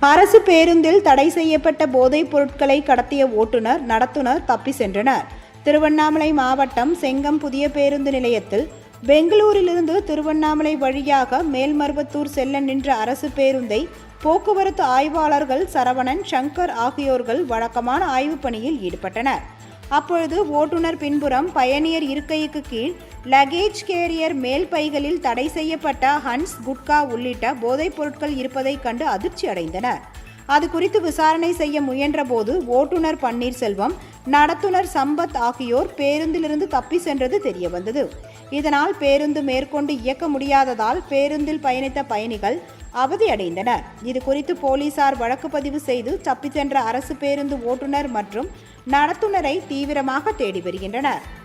அரசு பேருந்தில் தடை செய்யப்பட்ட போதைப் பொருட்களை கடத்திய ஓட்டுநர், நடத்துனர் தப்பி சென்றனர். திருவண்ணாமலை மாவட்டம் செங்கம் புதிய பேருந்து நிலையத்தில் பெங்களூரிலிருந்து திருவண்ணாமலை வழியாக மேல்மருவத்தூர் செல்ல நின்ற அரசு பேருந்தை போக்குவரத்து ஆய்வாளர்கள் சரவணன், சங்கர் ஆகியோர்கள் வழக்கமான ஆய்வுப் பணியில் ஈடுபட்டனர். அப்பொழுது ஓட்டுநர் பின்புறம் பயணியர் இருக்கைக்கு கீழ் லக்கேஜ் கேரியர் மேல் பைகளில் தடை செய்யப்பட்ட ஹன்ஸ், குட்கா உள்ளிட்ட போதைப் பொருட்கள் இருப்பதைக் கண்டு அதிர்ச்சி அடைந்தனர். அது குறித்து விசாரணை செய்ய முயன்றபோது ஓட்டுநர் பன்னீர்செல்வம், நடத்துனர் சம்பத் ஆகியோர் பேருந்திலிருந்து தப்பி சென்றது தெரியவந்தது. இதனால் பேருந்து மேற்கொண்டு இயக்க முடியாததால் பேருந்தில் பயணித்த பயணிகள் அவதியடைந்தனர். இது குறித்து போலீசார் வழக்கு பதிவு செய்து தப்பி சென்ற அரசு பேருந்து ஓட்டுநர் மற்றும் நடத்துனரை தீவிரமாக தேடி வருகின்றனர்.